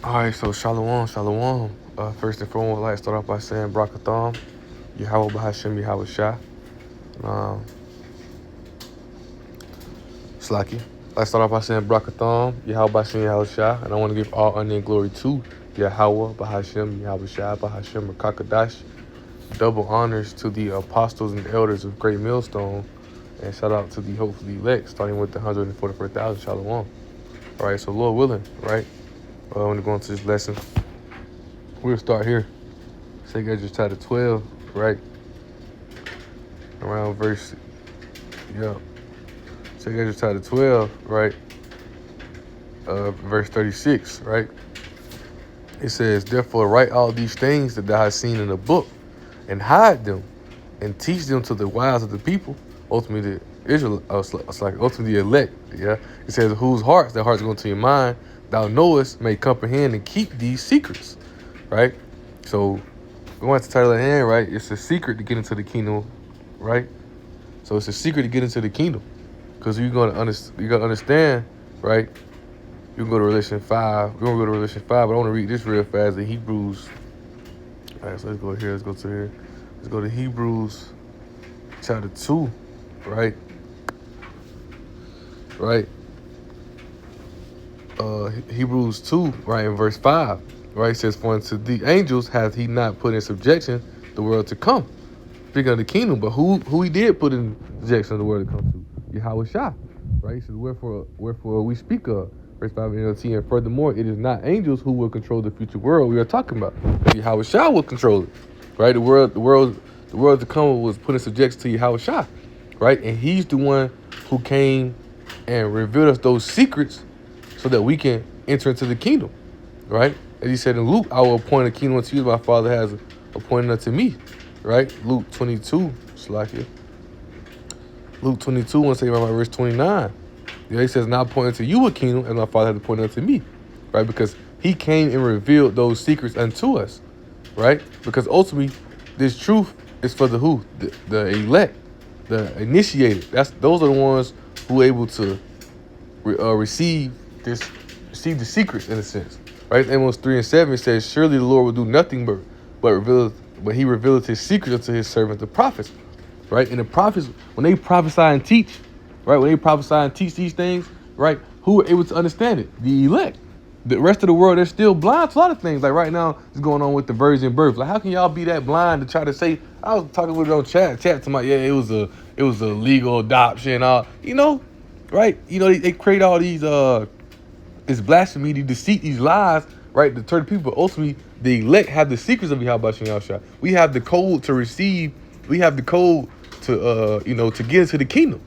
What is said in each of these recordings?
All right, so shalom, shalom. First and foremost, I'd like to start off by saying Brakatham, Yahweh Bahashem, Yahweh Shah. Um, Slaki. I'd like to start off by saying Brakatham, Yahweh Bahashem, Yahweh Shah. And I want to give all honor and glory to Yahweh Bahashem, Yahweh Shah, Bahashem, Rakakadash. Double honors to the apostles and elders of Great Millstone. And shout out to the hopefully elect, starting with the 144,000 shalom. All right, so Lord willing, right? When we go into this lesson, we'll start here. Second Ezra chapter 12, right? Around verse, yeah. Second Ezra chapter 12, right? Verse 36, right? It says, therefore write all these things that thou hast seen in a book, and hide them, and teach them to the wise of the people, ultimately the Israel, ultimately the elect, yeah? It says, whose hearts, their hearts go into your mind, thou knowest, may comprehend and keep these secrets, right? So, going to the title at hand, right? It's a secret to get into the kingdom, right? So it's a secret to get into the kingdom, because you gotta understand, right? You can go to Revelation 5. We're gonna go to Revelation 5, but I want to read this real fast. The Hebrews. All right, so let's go here. Let's go to here. Let's go to Hebrews chapter 2, right? Right. Hebrews 2, right, in verse 5, right? It says, for unto the angels hath he not put in subjection the world to come. Speaking of the kingdom, but who he did put in subjection of the world to come to? Yahweh Shah, right? He says, wherefore we speak of. Verse 5 in NLT, and furthermore, it is not angels who will control the future world we are talking about. Yahweh Shah will control it, right? The world to come was put in subjection to Yahweh Shah, right? And he's the one who came and revealed us those secrets so that we can enter into the kingdom, right? As he said in Luke, I will appoint a kingdom unto you, my Father has appointed unto me, right? Luke 22, Slakia. Luke 22, I want to say about verse 29. Yeah, he says, now appointed to you a kingdom, as my Father has appointed unto me, right? Because he came and revealed those secrets unto us, right? Because ultimately, this truth is for the who? The elect, the initiated. Those are the ones who are able to receive the secrets in a sense, right? Amos 3 and 7 says, surely the Lord will do nothing but he revealed his secrets unto his servants, the prophets, right? And the prophets, when they prophesy and teach, right? When they prophesy and teach these things, right? Who are able to understand it? The elect. The rest of the world, they're still blind to a lot of things. Like right now, it's going on with the virgin birth. Like, how can y'all be that blind to try to say? I was talking with it on chat to my, yeah, it was a legal adoption, right? They create all these it's blasphemy, the deceit, these lies, right? To turn people. But ultimately, the elect have the secrets of Yahweh Shah. We have the code to receive. We have the code to to get into the kingdom,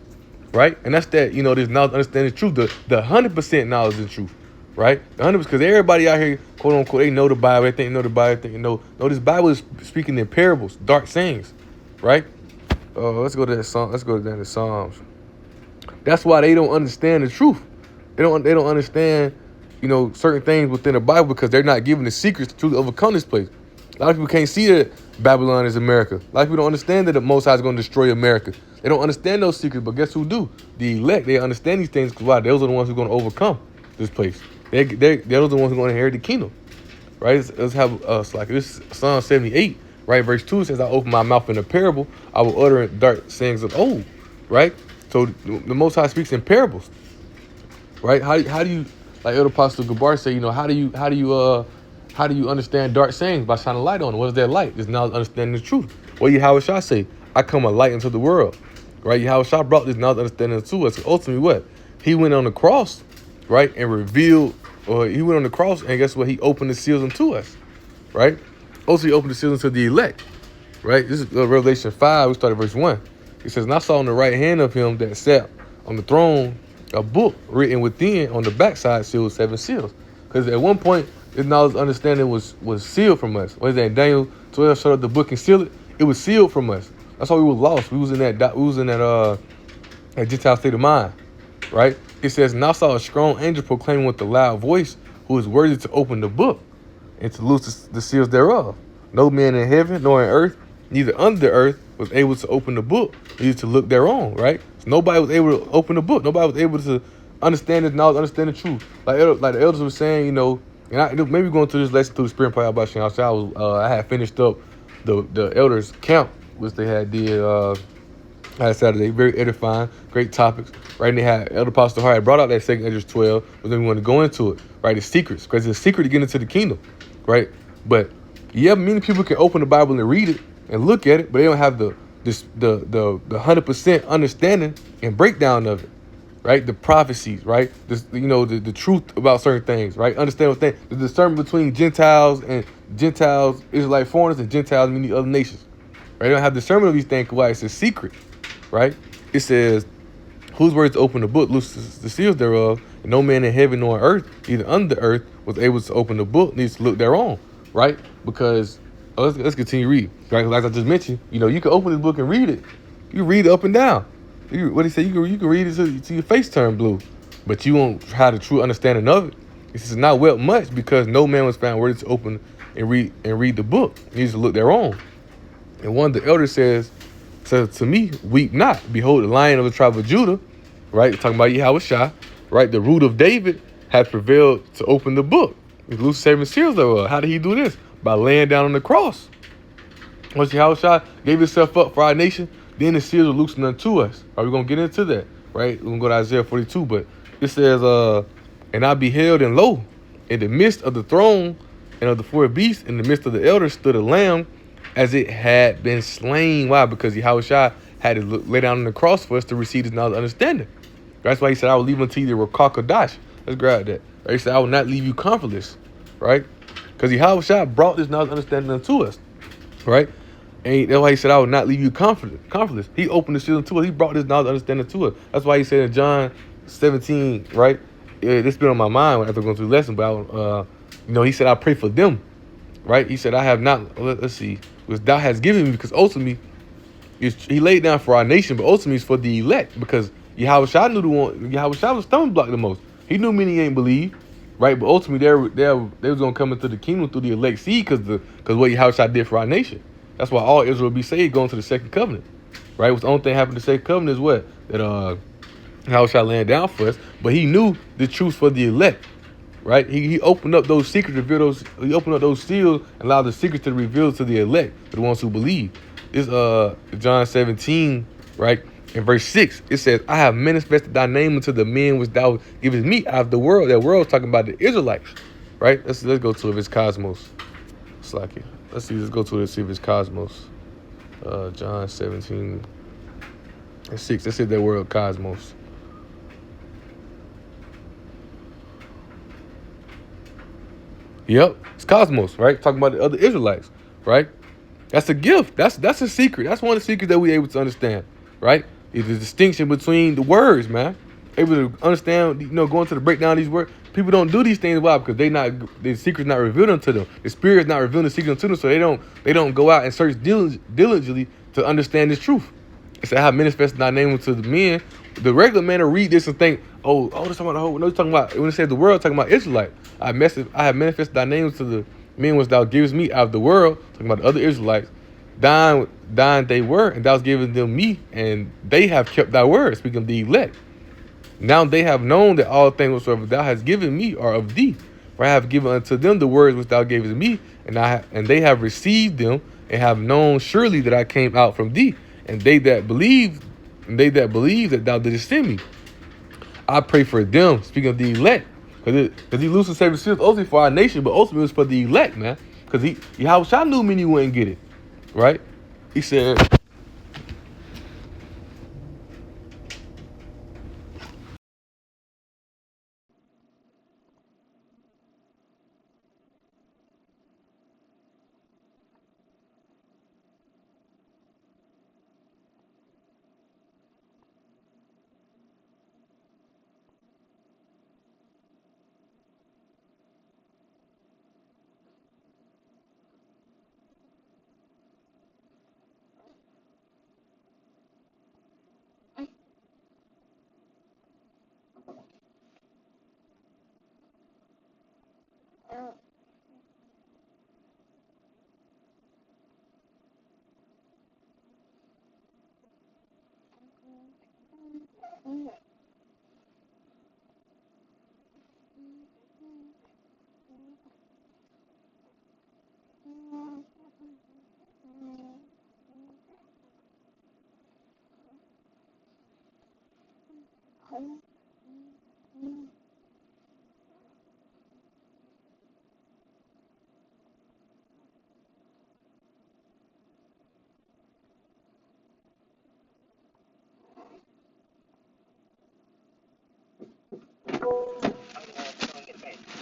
right? And that's that. There's knowledge, understanding the truth, the 100% knowledge and truth, right? The 100%, because everybody out here, quote unquote, they know the Bible. They think they know the Bible. They think no, this Bible is speaking in parables, dark sayings, right? Let's go to that song. Let's go to the Psalms. That's why they don't understand the truth. They don't understand, certain things within the Bible, because they're not given the secrets to truly overcome this place. A lot of people can't see that Babylon is America. A lot of people don't understand that the Most High is going to destroy America. They don't understand those secrets, but guess who do? The elect. They understand these things because why? Those are the ones who are going to overcome this place. They're the ones who are going to inherit the kingdom, right? Let's have like this Psalm 78, right? Verse 2 says, I open my mouth in a parable. I will utter dark sayings of old, right? So the Most High speaks in parables, right? How do you, like Elder Apostle Gabar say, how do you understand dark sayings? By shining light on it. What is that light? It's now understanding the truth. What Yahweh Shah say? I come a light into the world, right? Yahweh Shah brought this knowledge understanding to us. Ultimately, what? He went on the cross, right, and revealed, or he went on the cross, and guess what? He opened the seals unto us, right? Also, he opened the seals unto the elect, right? This is Revelation 5. We started verse 1. It says, and I saw on the right hand of him that sat on the throne a book written within on the backside sealed with 7 seals. Because at one point, this knowledge understanding was sealed from us. What is that? Daniel 12 shut up the book and sealed it. It was sealed from us. That's why we were lost. We was in that Gentile state of mind, right? It says, and I saw a strong angel proclaiming with a loud voice, who is worthy to open the book and to loose the seals thereof. No man in heaven nor in earth, neither under the earth, was able to open the book, neither to look thereon, right? So nobody was able to open the book. Nobody was able to understand the knowledge, understand the truth. Like the elders were saying, And maybe going through this lesson through the spirit part about Shah, I had finished up the elders camp, which they had did last Saturday. Very edifying, great topics. Right, and they had Elder Pastor Hart brought out that second Esdras 12, but then we want to go into it. Right, the secrets, because it's a secret to get into the kingdom. Right, but yeah, many people can open the Bible and read it and look at it, but they don't have the 100% understanding and breakdown of it. Right, the prophecies, right, this, the truth about certain things, right, understand what things, the discernment between Gentiles, Israelite foreigners, and Gentiles in many other nations. Right, they don't have discernment of these things. Why? It's a secret. Right, it says, whose words open the book looses the seals thereof, and no man in heaven nor on earth, either under the earth, was able to open the book, needs to look thereon. Right, because let's continue reading. Right, like I just mentioned, you can open this book and read it. You can read it up and down. What he said, you can read it till your face turn blue, but you won't have the true understanding of it. This is not well much, because no man was found worthy to open and read the book. He needs to look thereon. And one of the elders says to me, weep not. Behold, the Lion of the tribe of Judah, right? Talking about Yahushua, right? The root of David has prevailed to open the book. He's loose 7 seals thereof. How did he do this? By laying down on the cross. Once Yahushua gave himself up for our nation, then the seals were loosened unto us. Are we going to get into that? Right? We're going to go to Isaiah 42, but it says, and I beheld, and lo, in the midst of the throne and of the 4 beasts, in the midst of the elders, stood a lamb as it had been slain. Why? Because Yahushua had to lay down on the cross for us to receive his knowledge and understanding. That's why he said, I will leave unto you the Rakah Kodash. Let's grab that. Right? He said, I will not leave you comfortless. Right? Because Yahushua brought this knowledge and understanding unto us. Right? And that's why he said, I will not leave you comfortless. He opened the seal unto us. He brought this knowledge and understanding to us. That's why he said in John 17, right? This been on my mind after going through the lesson, but he said, I pray for them. Right? He said, I have not, let's see, which thou hast given me, because ultimately, he laid down for our nation, but ultimately it's for the elect, because Yahushua knew Yahushua was stumbling block the most. He knew many ain't believe, right? But ultimately, they was going to come into the kingdom through the elect seed, because what Yahushua did for our nation. That's why all Israel will be saved going to the second covenant, right? What's the only thing happened to the second covenant is what? That Yahushua laying down for us, but he knew the truth for the elect. Right, he opened up those secrets, he opened up those seals, and allowed the secrets to reveal to the elect, to the ones who believe. It's John 17, right? In verse 6, it says, I have manifested thy name unto the men which thou givest me out of the world. That world is talking about the Israelites, right? Let's go to it if it's cosmos. It's like it. Let's go to it and see if it's cosmos. John 17 and 6. Let's see that word cosmos. Yep, it's cosmos, right? Talking about the other Israelites, right? That's a gift. That's a secret. That's one of the secrets that we're able to understand, right? Is the distinction between the words, man. Able to understand, going to the breakdown of these words. People don't do these things. Why? Because the secret's not revealed unto them. The spirit's not revealing the secret unto them, so they don't go out and search diligently to understand this truth. It's how manifested thy name unto the men. The regular man will read this and think, oh, that's talking about the whole. No, it's talking about, when it says the world, talking about Israelite. I have manifested thy name to the men which thou givest me out of the world, talking about the other Israelites. Thine they were, and thou hast given them me, and they have kept thy word, speaking of the elect. Now they have known that all things whatsoever thou hast given me are of thee. For I have given unto them the words which thou gavest me, and they have received them, and have known surely that I came out from thee. And they that believe that thou didst send me. I pray for them, speaking of the elect. Because he loosed 7 seals ultimately for our nation, but ultimately it was for the elect, man. Because Yahushua knew many wouldn't get it. Right? He said,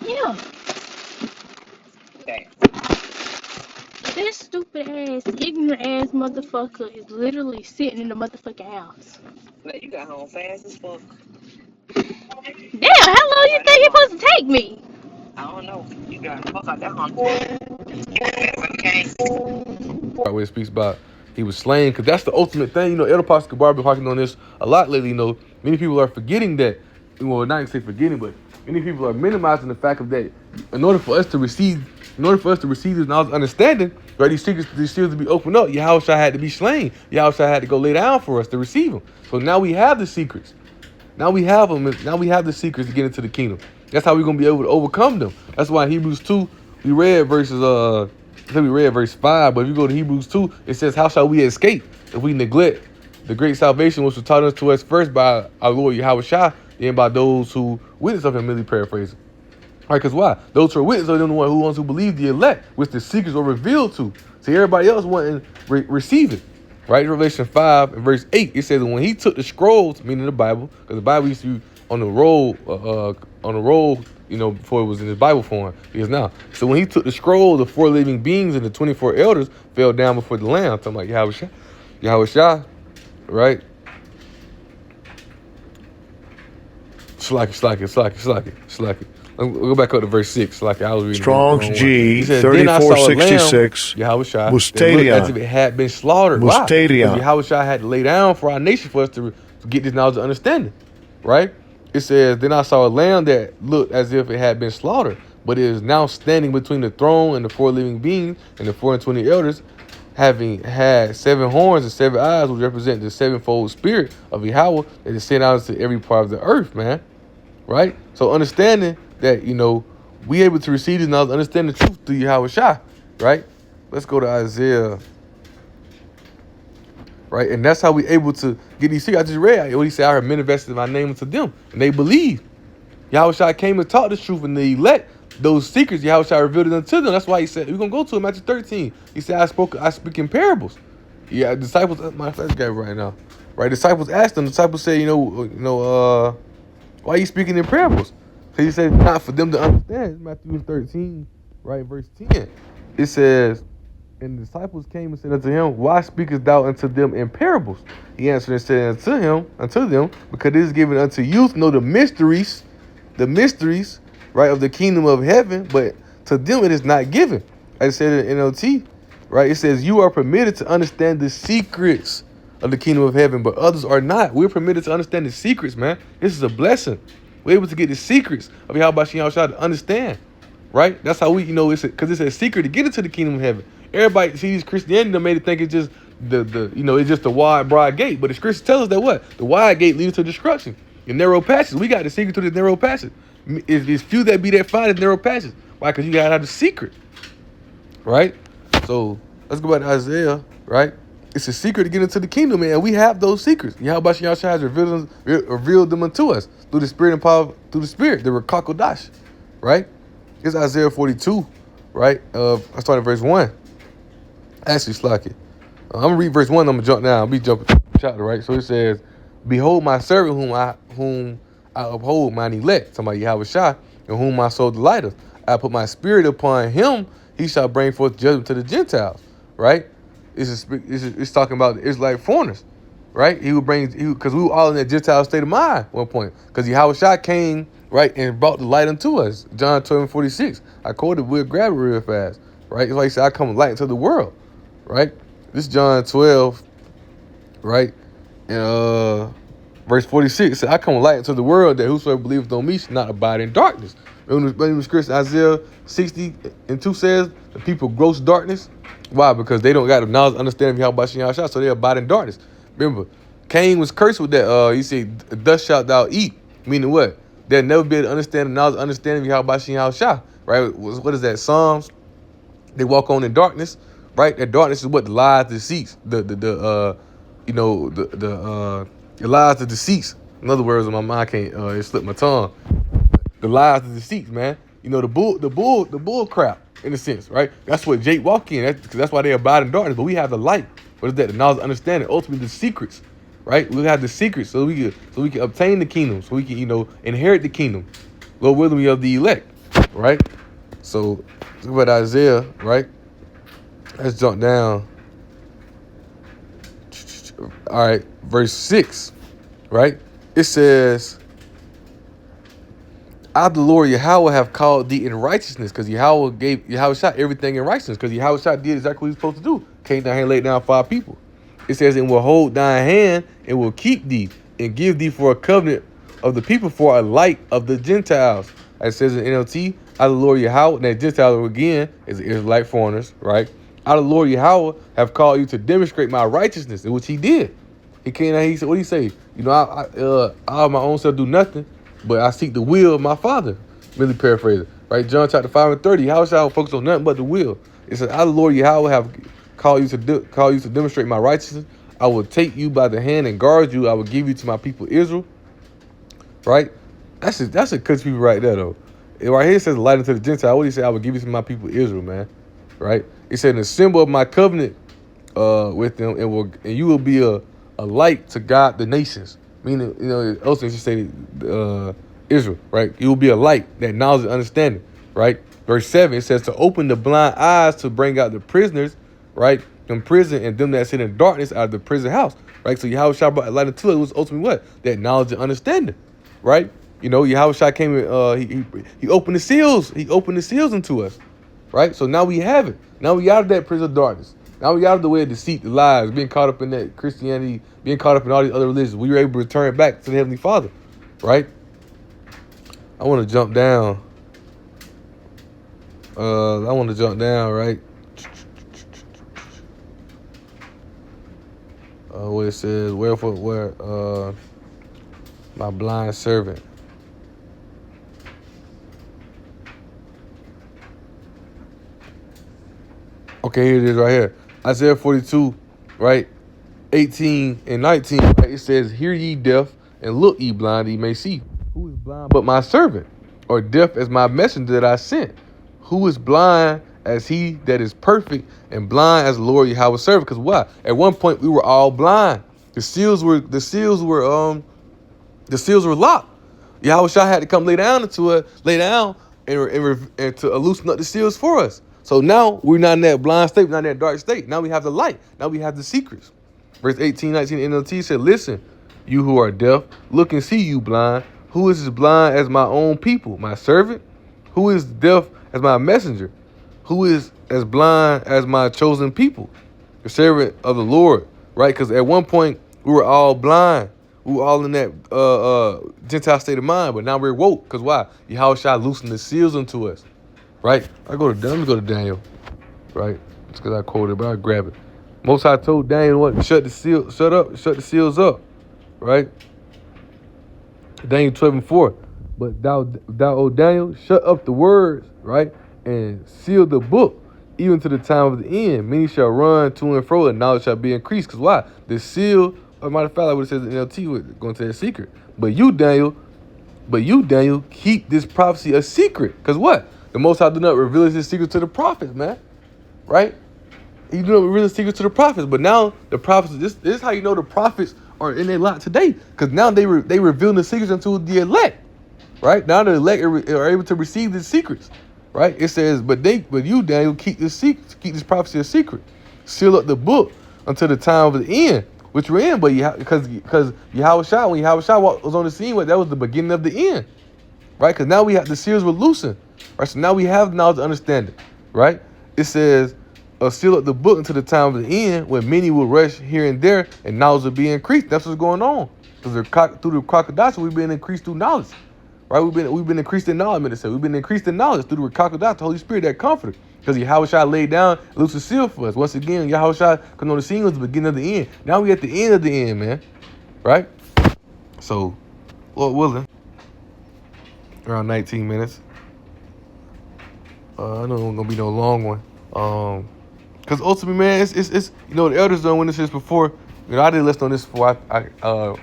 Yeah. Okay. This stupid ass, ignorant ass motherfucker is literally sitting in the motherfucking house. Like, you got home fast as fuck. Damn, how long you Got think that it's home. supposed to take me? I don't know. You got the fuck out that home fast. You got that when you came. Where it speaks about he was slain, because that's the ultimate thing. You know, Elder Pastor Gabar been talking on this a lot lately. You know, many people are forgetting that. Well, not even say forgetting, but many people are minimizing the fact of that. In order for us to receive this knowledge, understanding, right? These secrets to be opened up. Yahushua had to be slain. Yahushua had to go lay down for us to receive them. So now we have the secrets. Now we have them. Now we have the secrets to get into the kingdom. That's how we're gonna be able to overcome them. That's why in Hebrews 2, we read verses I think we read verse 5, but if you go to Hebrews 2, it says, how shall we escape if we neglect the great salvation which was taught us to us first by our Lord Yahushua, then by those who witness of him, merely paraphrasing. All right, because why? Those who are witnesses are the ones who believe the elect, which the secrets are revealed to. See, everybody else wouldn't receive it. Right? Revelation 5 and verse 8, it says that when he took the scrolls, meaning the Bible, because the Bible used to be on the roll, you know, before it was in his Bible form. It is now. So when he took the scroll, the 4 living beings and the 24 elders fell down before the Lamb. I'm talking about Yahushua, right? Slack it. We'll go back up to verse 6. Like I was reading. Strong's G, says, then I saw a lamb, 3466, Yahushua, Mustadion. as if it had been slaughtered. Why? Mustadion. Because Yahushua had to lay down for our nation for us to get this knowledge of understanding. Right? It says, then I saw a lamb that looked as if it had been slaughtered, but it is now standing between the throne and the 4 living beings and the 4 and 20 elders, having had 7 horns and 7 eyes, which represent the sevenfold spirit of Yahweh that is sent out to every part of the earth, man. Right? So understanding that, you know, we able to receive this knowledge, understand the truth through Yahushua, right? Let's go to Isaiah, right? And that's how we able to get these secrets. I just read what he said, I heard men invested my name into them, and they believe. Yahushua came and taught the truth, and the elect, those secrets, Yahushua revealed it unto them. That's why he said, we're going to go to it, Matthew 13. He said, I speak in parables. Yeah, disciples, my first guy right now, right? Disciples asked them, disciples said, why are you speaking in parables? So he said, not for them to understand. It's Matthew 13, right, verse 10. It says, and the disciples came and said unto him, why speakest thou unto them in parables? He answered and said unto them, because it is given unto youth know the mysteries, right, of the kingdom of heaven, but to them it is not given. As I said in NLT, right, it says, you are permitted to understand the secrets of the kingdom of heaven, but others are not. We're permitted to understand the secrets, man. This is a blessing. We're able to get the secrets of Yahweh to understand, right? That's how we, because it's a secret to get into the kingdom of heaven. Everybody sees Christianity, they made it think it's just it's just the wide, broad gate. But the scriptures tell us that what? The wide gate leads to destruction. The narrow passage, we got the secret to the narrow passage. It's few that be that find the narrow passage. Why? Because you gotta have the secret, right? So let's go back to Isaiah, right? It's a secret to get into the kingdom, man. We have those secrets. Yahweh has revealed them unto us through the spirit and power, through the spirit, the Rakakodash, right? It's Isaiah 42, right? I started verse 1. Actually, slack it. I'm going to read verse 1, I'm going to jump down. I'll be jumping chapter, right? So it says, behold my servant whom I uphold, mine elect, somebody Yahweh, in whom my soul delighteth. I put my spirit upon him, he shall bring forth judgment to the Gentiles, right? It's talking about the Israelite foreigners, right? Because we were all in that Gentile state of mind at one point. Because Yahweh came, right, and brought the light unto us. John 12:46. I quoted, we'll grab it real fast, right? It's like he said, I come light into the world, right? This John 12, right? And verse 46 said, I come light into the world that whosoever believeth on me should not abide in darkness. Remember the scripture Isaiah 60:2 says, the people gross darkness. Why? Because they don't got the knowledge, understanding of Yahweh, so they abide in darkness. Remember, Cain was cursed with that. He said, thus shalt thou eat. Meaning what? They'll never be able to understand the knowledge, understanding of Yahweh, right? What is that? Psalms. They walk on in darkness, right? That darkness is what the lies, deceits, the lies, the deceits. In other words, my mind can't, it slipped my tongue. The lies, the deceits, man. The bull crap, in a sense, right? That's what Jake walk in. That's why they abide in darkness. But we have the light. What is that? The knowledge, understanding, ultimately the secrets, right? We have the secrets so we can obtain the kingdom, so we can, inherit the kingdom. Lord willing, we of the elect. right? So look about Isaiah, right? Let's jump down. All right, verse 6, right? It says, I, the Lord Yahweh, have called thee in righteousness, because Yahweh shot everything in righteousness, because Yahweh shot did exactly what he's supposed to do. Came down here and laid down 5 people. It says, and will hold thine hand and will keep thee and give thee for a covenant of the people for a light of the Gentiles. As it says in NLT, I, the Lord Yahweh, that Gentiles again is Israelite foreigners, right? I, the Lord Yahweh, have called you to demonstrate my righteousness, in which he did. He came out, he said, what did he say? You know, I of my own self do nothing, but I seek the will of my Father. Really paraphrasing, right? John chapter 5 and 30. How shall I focus on nothing but the will? It says, I, the Lord Yahweh, have called you to demonstrate my righteousness. I will take you by the hand and guard you. I will give you to my people Israel. Right? That's a good people right there, though. Right here it says light unto the Gentile. What do you say? I will give you to my people Israel, man. Right? It said, the symbol of my covenant with them, and you will be a light to God the nations. Meaning, you know, also it should say Israel, right? You will be a light, that knowledge and understanding, right? Verse 7, it says, to open the blind eyes, to bring out the prisoners, right, from prison, and them that sit in darkness out of the prison house, right? So Yahweh Shai brought light into it was ultimately what? That knowledge and understanding, right? You know, Yahweh Shai came in, he opened the seals. He opened the seals into us, right? So now we have it. Now we out of that prison of darkness. Now we out of the way of deceit, the lies, being caught up in that Christianity, being caught up in all these other religions. We were able to return back to the Heavenly Father, right? I want to jump down. Right? Where it says, where my blind servant. Okay, here it is right here. Isaiah 42, right? 18 and 19, right? It says, hear ye deaf, and look ye blind, ye may see. Who is blind but my servant? Or deaf as my messenger that I sent? Who is blind as he that is perfect, and blind as the Lord Yahweh servant? Because why? At one point we were all blind. The seals were locked. Yahweh Shai had to come lay down and to loosen up the seals for us. So now we're not in that blind state, we're not in that dark state. Now we have the light. Now we have the secrets. Verse 18, 19 NLT said, listen, you who are deaf, look and see, you blind. Who is as blind as my own people, my servant? Who is deaf as my messenger? Who is as blind as my chosen people? The servant of the Lord, right? Because at one point we were all blind. We were all in that Gentile state of mind, but now we're woke. Because why? Yahweh Shai loosened the seals unto us. Right? Let me go to Daniel. Right? It's because I quoted, but I'll grab it. Most High told Daniel what? Shut the seals up. Right? Daniel 12:4. But thou, O Daniel, shut up the words, right? And seal the book, even to the time of the end. Many shall run to and fro, and knowledge shall be increased. Because why? The seal, or matter of fact, like what it says in NLT, we're going to say a secret. But you, Daniel, keep this prophecy a secret. Because what? The Most High do not reveal his secret to the prophets, man. Right? He do not reveal his secret to the prophets. But now the prophets, this is how you know the prophets are in their lot today. Because now they reveal the secrets unto the elect. Right? Now the elect are able to receive the secrets. Right? It says, but you, Daniel, keep this prophecy a secret. Seal up the book until the time of the end, which we're in. But because Yahweh Shai, when Yahweh Shai was on the scene, that was the beginning of the end. Right? Because now the seals were loosened. Right? So now we have knowledge and understanding. Right? It says, seal up the book until the time of the end, when many will rush here and there, and knowledge will be increased. That's what's going on. Because through the crocodiles, we've been increased through knowledge. Right? We've been increased in knowledge. We've been increased in knowledge through the crocodiles, the Holy Spirit, that comforter. Because Yahweh Shai laid down, loosed the seal for us. Once again, Yahweh Shai comes on the scene was the beginning of the end. Now we at the end of the end, man. Right? So, Lord willing, around 19 minutes. I know it's gonna be no long one. Because ultimately, man, it's you know, the elders done witnessed this before. You know, I did list on this before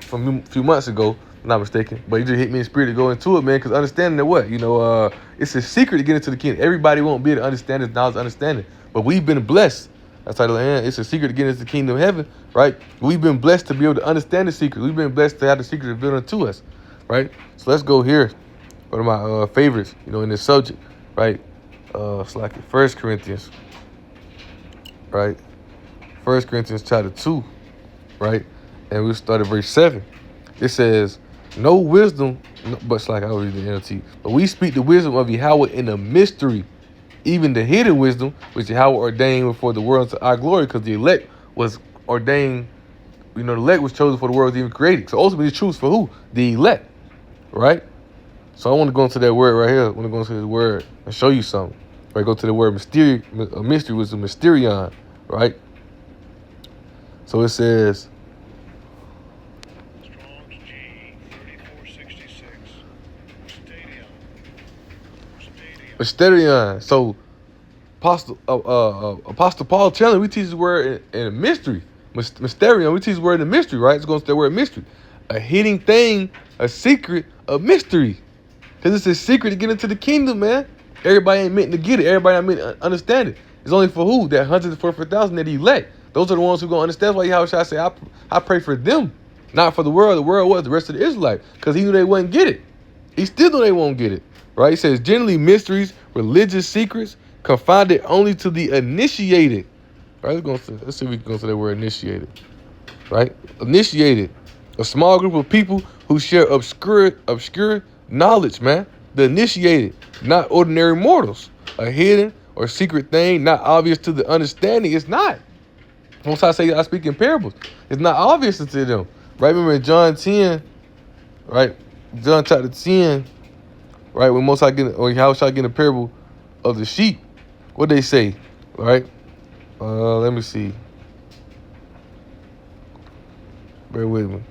from a few months ago, if I'm not mistaken. But it just hit me in spirit to go into it, man. Because understanding that what, you know, it's a secret to get into the kingdom. Everybody won't be able to understand this knowledge, understanding. But we've been blessed. That's how it's a secret to get into the kingdom of heaven, right? We've been blessed to be able to understand the secret. We've been blessed to have the secret revealed unto us, right? So let's go here. One of my favorites, you know, in this subject. right? It's like 1 Corinthians, right? 1 Corinthians chapter 2, right? And we'll start at verse 7. It says, no wisdom, but it's like I was reading the NLT, but we speak the wisdom of Yahweh in a mystery, even the hidden wisdom, which Yahweh ordained before the world to our glory, because the elect was ordained, the elect was chosen for the world was even created. So ultimately the truth for who? The elect, right? So I want to go into that word right here. I want to go into this word and show you something. Right, go to the word mystery. A mystery was a mysterion, right? So it says, Strong's G 3466. mysterion. So Apostle Paul telling we teach the word in a mystery. Mysterion, we teach the word in a mystery, right? It's going to say the word mystery. A hidden thing, a secret, a mystery. Because it's a secret to get into the kingdom, man. Everybody ain't meant to get it. Everybody ain't meant to understand it. It's only for who? That 144,000 that he elect. Those are the ones who going to understand. That's why Yahweh say, I pray for them, not for the world. The world was the rest of the Israelites, because he knew they wouldn't get it. He still knew they won't get it, right? He says, generally mysteries, religious secrets, confined only to the initiated. Right? Let's see if we can go to that word initiated. Right? Initiated. A small group of people who share obscure knowledge, man. The initiated, not ordinary mortals. A hidden or secret thing, not obvious to the understanding. It's not. Once I say I speak in parables, it's not obvious to them. Right? Remember in John 10, right? John chapter 10, right? When most I get, or how shall I get a parable of the sheep? What they say, right? Let me see. Bear with me.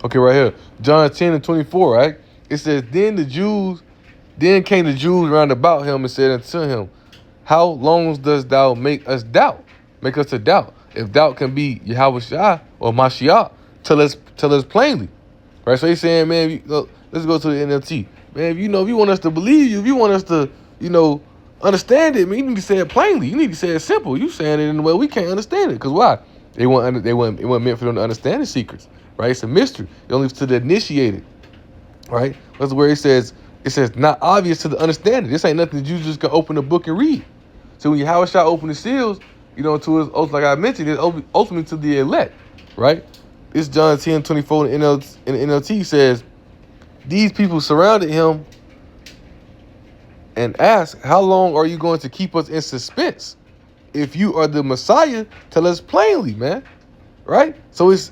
Okay, right here. John 10 and 24, right? It says, then came the Jews round about him and said unto him, how long dost thou make us doubt? Make us to doubt. If doubt can be Yahweh Shai or Mashiach, tell us plainly. Right? So he's saying, man, let's go to the NLT. Man, if you want us to believe you, if you want us to, understand it, man, you need to say it plainly. You need to say it simple. You saying it in a way we can't understand it. Because why? It wasn't meant for them to understand the secrets. Right? It's a mystery. It only to the initiated. Right? That's where it says not obvious to the understanding. This ain't nothing that you just can open a book and read. So when Yahweh Shai open the seals, to his, like I mentioned, it's ultimately to the elect. Right? This John 10:24 in the NLT says, these people surrounded him and asked, how long are you going to keep us in suspense? If you are the Messiah, tell us plainly, man. Right? So this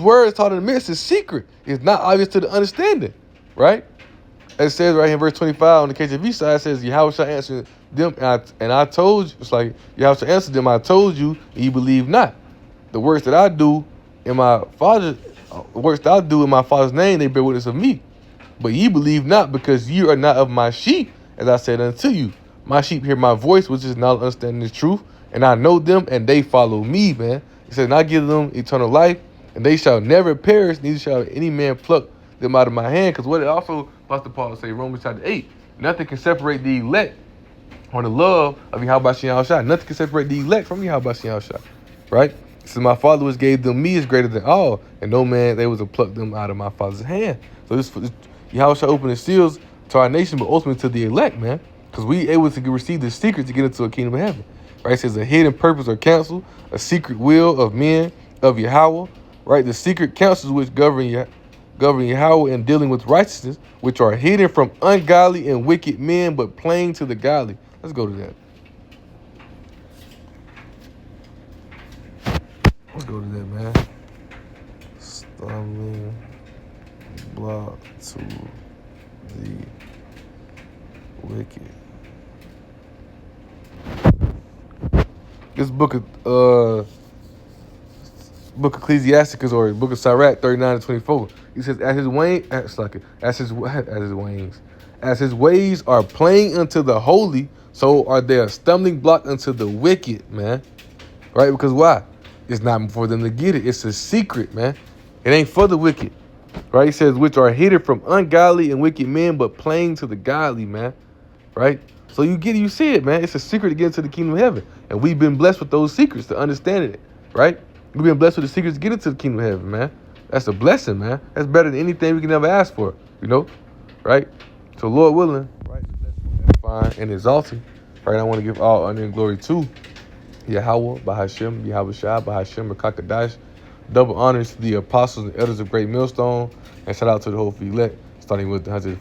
word is taught in the midst is secret. It's not obvious to the understanding. Right? It says right here in verse 25 on the KJV side, it says, Yahweh shall answer them, and I told you, it's like, Yahweh shall answer them, I told you, and you believe not. The works that I do in my Father's name, they bear witness of me. But ye believe not, because ye are not of my sheep, as I said unto you. My sheep hear my voice, which is not understanding the truth, and I know them, and they follow me, man. He said, and I give them eternal life, and they shall never perish, neither shall any man pluck them out of my hand. Because what it also, Pastor Paul say, Romans chapter 8, nothing can separate the elect or the love of Yahweh Shai. Nothing can separate the elect from Yahweh Shai. Right? So my Father was gave them me is greater than all, and no man they was to pluck them out of my Father's hand. So this Yahweh shall open the seals to our nation, but ultimately to the elect, man. Because we able to receive the secret to get into a kingdom of heaven. Right? It says a hidden purpose or counsel, a secret will of men, of Yahweh. Right? The secret counsels which govern Yahweh in dealing with righteousness, which are hidden from ungodly and wicked men, but plain to the godly. Let's go to that. Let's go to that, man. Stumbling block to the wicked. This book of Ecclesiasticus or book of Sirach 39-24. He says, as his ways are plain unto the holy, so are they a stumbling block unto the wicked, man. Right? Because why? It's not for them to get it. It's a secret, man. It ain't for the wicked. Right? He says, which are hidden from ungodly and wicked men, but plain to the godly, man. Right? So you see it, man. It's a secret to get into the kingdom of heaven. And we've been blessed with those secrets to understand it. Right? We've been blessed with the secrets to get into the kingdom of heaven, man. That's a blessing, man. That's better than anything we can ever ask for, you know? Right? So Lord willing, right? Fine and exalted. Right? I want to give all honor and glory to Yahweh, Bahashem, Yahweh Shai, Bahashem, Rakakadash. Double honors to the apostles and elders of Great Millstone. And shout out to the whole elect, starting with the 144